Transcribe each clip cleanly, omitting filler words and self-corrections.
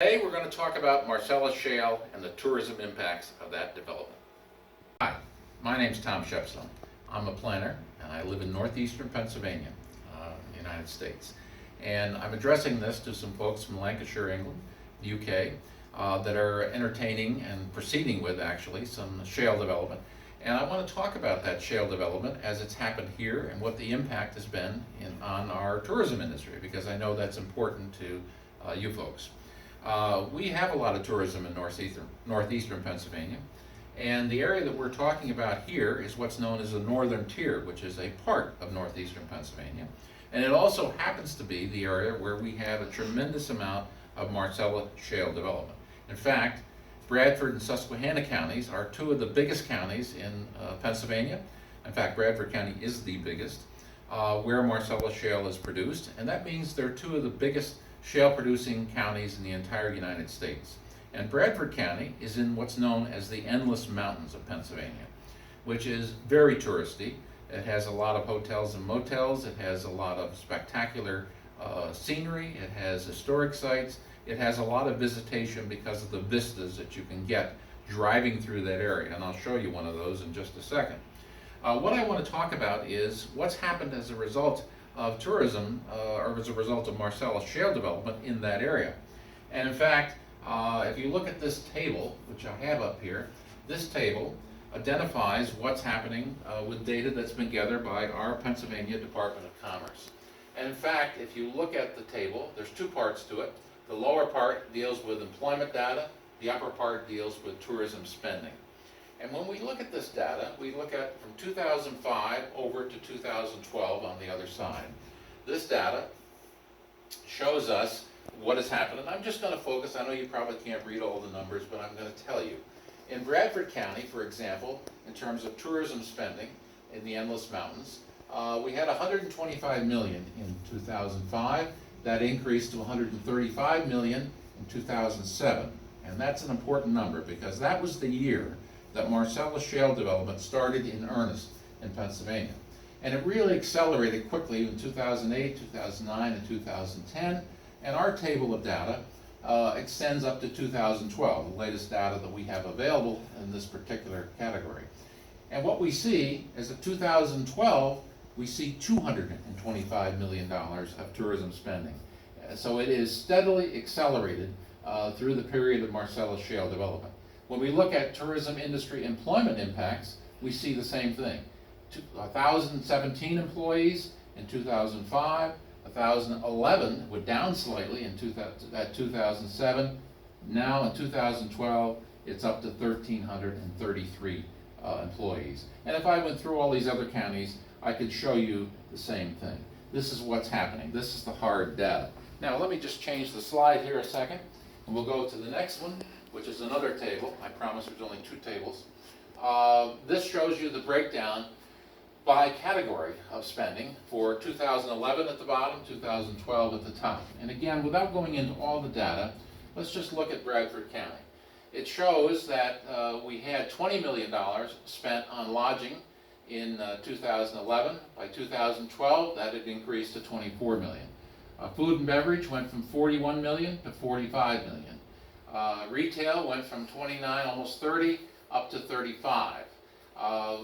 Today we're going to talk about Marcellus Shale and the tourism impacts of that development. Hi, my name's Tom Shepstone. I'm a planner and I live in Northeastern Pennsylvania, United States. And I'm addressing this to some folks from Lancashire, England, the UK, that are entertaining and proceeding with actually some shale development. And I want to talk about that shale development as it's happened here and what the impact has been on our tourism industry, because I know that's important to you folks. We have a lot of tourism in northeastern Pennsylvania, and the area that we're talking about here is what's known as the Northern Tier, which is a part of northeastern Pennsylvania. And it also happens to be the area where we have a tremendous amount of Marcellus Shale development. In fact, Bradford and Susquehanna counties are two of the biggest counties in Pennsylvania. In fact, Bradford County is the biggest, where Marcellus Shale is produced, and that means they're two of the biggest shale producing counties in the entire United States. And Bradford County is in what's known as the Endless Mountains of Pennsylvania, which is very touristy. It has a lot of hotels and motels. It has a lot of spectacular scenery. It has historic sites. It has a lot of visitation because of the vistas that you can get driving through that area. And I'll show you one of those in just a second. What I want to talk about is what's happened as a result of tourism, or as a result of Marcellus Shale development in that area. And in fact, if you look at this table, which I have up here, this table identifies what's happening with data that's been gathered by our Pennsylvania Department of Commerce. And in fact, if you look at the table, there's two parts to it. The lower part deals with employment data, the upper part deals with tourism spending. And when we look at this data, we look at from 2005 over to 2012 on the other side. This data shows us what has happened, and I'm just going to focus. I know you probably can't read all the numbers, but I'm going to tell you. In Bradford County, for example, in terms of tourism spending in the Endless Mountains, we had $125 million in 2005. That increased to $135 million in 2007. And that's an important number because that was the year that Marcellus Shale development started in earnest in Pennsylvania. And it really accelerated quickly in 2008, 2009, and 2010. And our table of data extends up to 2012, the latest data that we have available in this particular category. And what we see is that 2012, we see $225 million of tourism spending. So it is steadily accelerated through the period of Marcellus Shale development. When we look at tourism industry employment impacts, we see the same thing. 1,017 employees in 2005, 1,011 were down slightly in 2007. Now in 2012, it's up to 1,333 employees. And if I went through all these other counties, I could show you the same thing. This is what's happening. This is the hard data. Now let me just change the slide here a second, and we'll go to the next one, which is another table. I promise there's only two tables. This shows you the breakdown by category of spending for 2011 at the bottom, 2012 at the top. And again, without going into all the data, let's just look at Bradford County. It shows that we had $20 million spent on lodging in 2011. By 2012, that had increased to $24 million. Food and beverage went from $41 million to $45 million. Retail went from 29, almost 30, up to 35.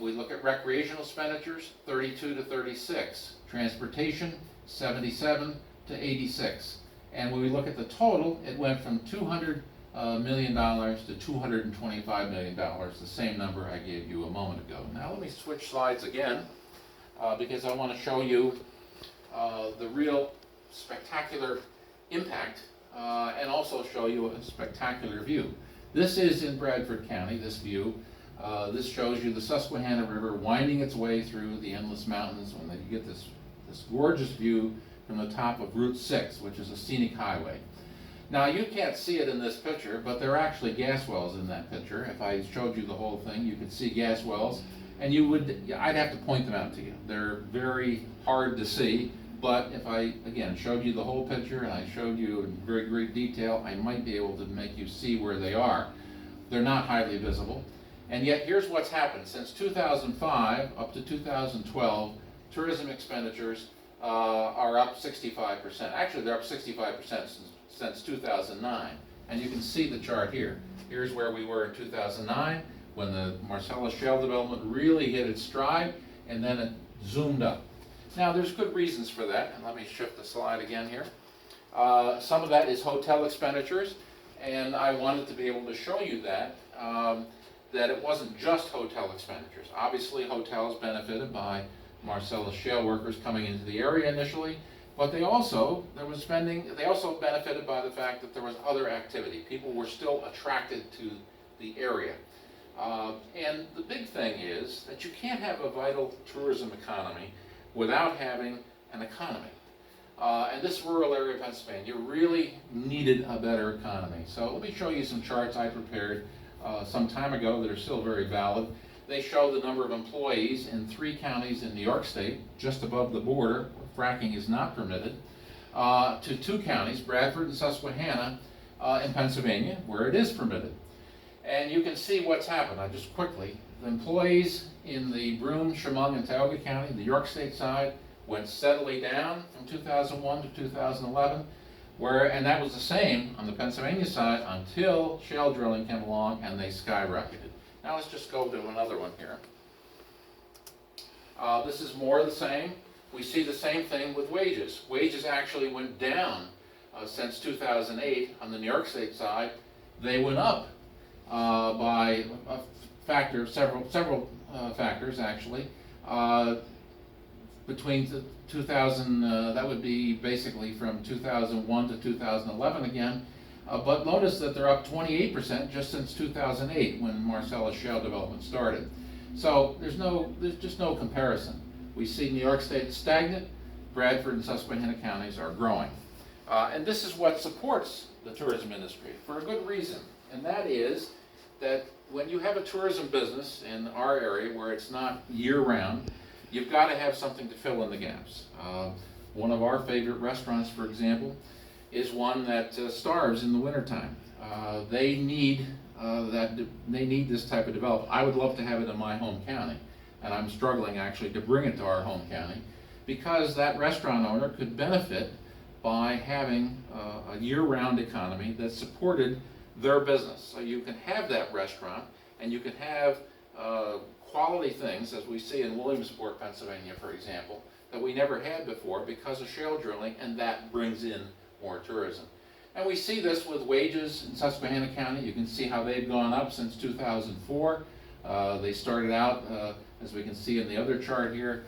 We look at recreational expenditures, 32 to 36. Transportation, 77 to 86. And when we look at the total, it went from $200 million to $225 million, the same number I gave you a moment ago. Now let me switch slides again because I want to show you the real spectacular impact and also show you a spectacular view. This is in Bradford County, this view. This shows you the Susquehanna River winding its way through the Endless Mountains when you get this gorgeous view from the top of Route 6, which is a scenic highway. Now you can't see it in this picture, but there are actually gas wells in that picture. If I showed you the whole thing, you could see gas wells, and I'd have to point them out to you. They're very hard to see, but if I, again, showed you the whole picture and I showed you in very great detail, I might be able to make you see where they are. They're not highly visible. And yet here's what's happened. Since 2005 up to 2012, tourism expenditures are up 65%. Actually, they're up 65% since 2009. And you can see the chart here. Here's where we were in 2009 when the Marcellus Shale development really hit its stride, and then it zoomed up. Now there's good reasons for that, and let me shift the slide again here. Some of that is hotel expenditures, and I wanted to be able to show you that, that it wasn't just hotel expenditures. Obviously hotels benefited by Marcellus Shale workers coming into the area initially, but they also benefited by the fact that there was other activity. People were still attracted to the area. And the big thing is that you can't have a vital tourism economy without having an economy. And this rural area of Pennsylvania really needed a better economy. So let me show you some charts I prepared some time ago that are still very valid. They show the number of employees in 3 counties in New York State, just above the border, where fracking is not permitted, to 2 counties, Bradford and Susquehanna, in Pennsylvania, where it is permitted. And you can see what's happened. Just quickly, the employees in the Broome, Chemung, and Tioga County, the York State side, went steadily down from 2001 to 2011, and that was the same on the Pennsylvania side until shale drilling came along and they skyrocketed. Now let's just go to another one here. This is more of the same. We see the same thing with wages. Wages actually went down since 2008 on the New York State side. They went up by a factor, several factors actually. Between 2000, that would be basically from 2001 to 2011 again. But notice that they're up 28% just since 2008 when Marcellus Shale development started. So there's just no comparison. We see New York State stagnant, Bradford and Susquehanna counties are growing. And this is what supports the tourism industry for a good reason. And that is that when you have a tourism business in our area where it's not year-round, you've got to have something to fill in the gaps. One of our favorite restaurants, for example, is one that starves in the wintertime. They need this type of development. I would love to have it in my home county, and I'm struggling actually to bring it to our home county because that restaurant owner could benefit by having a year-round economy that supported their business. So you can have that restaurant and you can have quality things, as we see in Williamsport, Pennsylvania, for example, that we never had before because of shale drilling, and that brings in more tourism. And we see this with wages in Susquehanna County. You can see how they've gone up since 2004. They started out, as we can see in the other chart here,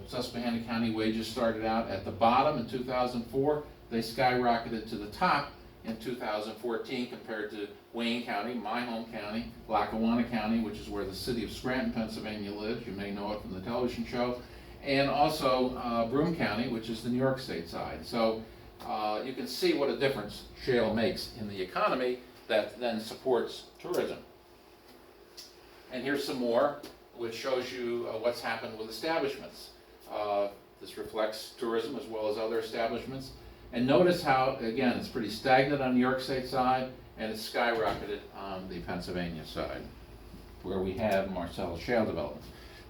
Susquehanna County wages started out at the bottom in 2004. They skyrocketed to the top in 2014 compared to Wayne County, my home county, Lackawanna County, which is where the city of Scranton, Pennsylvania lives. You may know it from the television show. And also Broome County, which is the New York State side. So you can see what a difference shale makes in the economy that then supports tourism. And here's some more, which shows you what's happened with establishments. This reflects tourism as well as other establishments. And notice how, again, it's pretty stagnant on the New York State side, and it's skyrocketed on the Pennsylvania side, where we have Marcellus Shale development.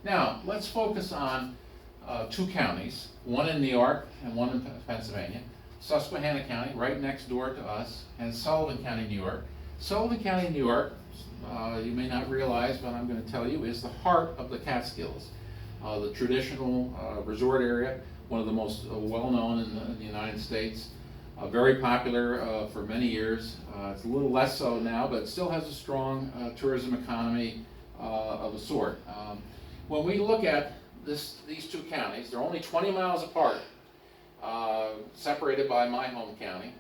Now, let's focus on 2 counties, one in New York and one in Pennsylvania. Susquehanna County, right next door to us, and Sullivan County, New York. Sullivan County, New York, you may not realize, but I'm going to tell you, is the heart of the Catskills, the traditional resort area, one of the most well-known in the United States, very popular for many years. It's a little less so now, but it still has a strong tourism economy of a sort. When we look at these 2 counties, they're only 20 miles apart, separated by my home county.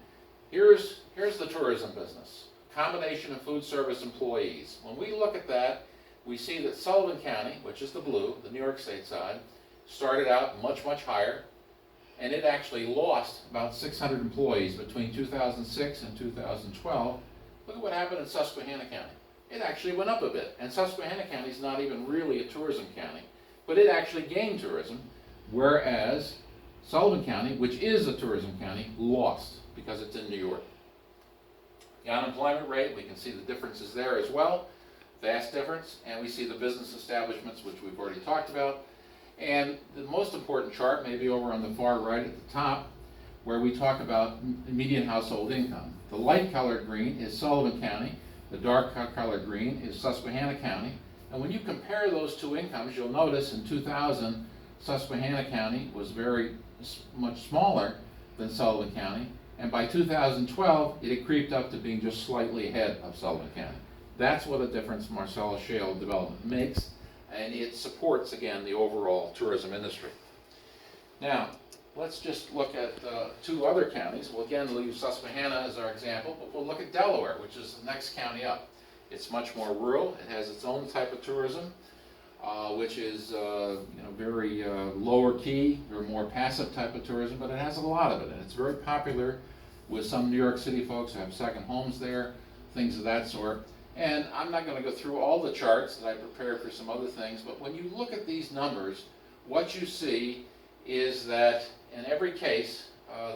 Here's the tourism business, combination of food service employees. When we look at that, we see that Sullivan County, which is the blue, the New York State side, started out much higher, and it actually lost about 600 employees between 2006 and 2012. Look at what happened in Susquehanna County. It actually went up a bit, and Susquehanna County is not even really a tourism county, but it actually gained tourism, whereas Sullivan County, which is a tourism county, lost because it's in New York. The unemployment rate, we can see the differences there as well, vast difference, and we see the business establishments, which we've already talked about. And the most important chart may be over on the far right at the top, where we talk about median household income. The light colored green is Sullivan County. The dark colored green is Susquehanna County. And when you compare those two incomes, you'll notice in 2000, Susquehanna County was very much smaller than Sullivan County. And by 2012, it had creeped up to being just slightly ahead of Sullivan County. That's what a difference Marcellus Shale development makes, and it supports, again, the overall tourism industry. Now, let's just look at two other counties. We'll again leave Susquehanna as our example, but we'll look at Delaware, which is the next county up. It's much more rural. It has its own type of tourism, which is very lower key or more passive type of tourism, but it has a lot of it, and it's very popular with some New York City folks who have second homes there, things of that sort. And I'm not going to go through all the charts that I prepared for some other things, but when you look at these numbers, what you see is that in every case,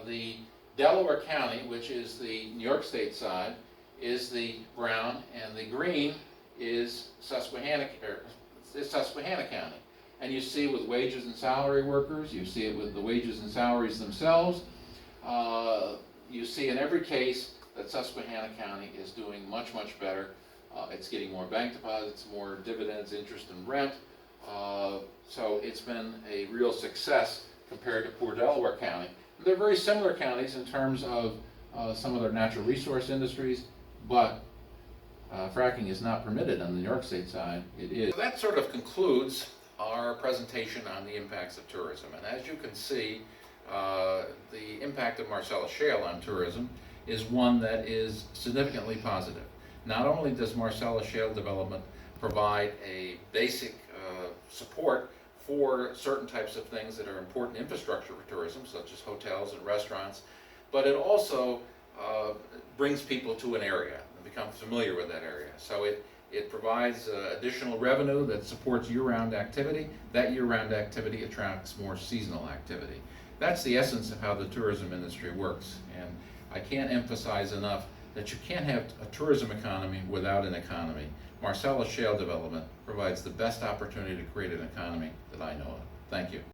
the Delaware County, which is the New York State side, is the brown, and the green is Susquehanna County. And you see with wages and salary workers, you see it with the wages and salaries themselves. You see in every case that Susquehanna County is doing much, much better. It's getting more bank deposits, more dividends, interest, and rent. So it's been a real success compared to poor Delaware County. They're very similar counties in terms of some of their natural resource industries, but fracking is not permitted on the New York State side. It is. So that sort of concludes our presentation on the impacts of tourism. And as you can see, the impact of Marcellus Shale on tourism is one that is significantly positive. Not only does Marcellus Shale development provide a basic support for certain types of things that are important infrastructure for tourism, such as hotels and restaurants, but it also brings people to an area and become familiar with that area. So it provides additional revenue that supports year-round activity. That year-round activity attracts more seasonal activity. That's the essence of how the tourism industry works. And I can't emphasize enough that you can't have a tourism economy without an economy. Marcellus Shale development provides the best opportunity to create an economy that I know of. Thank you.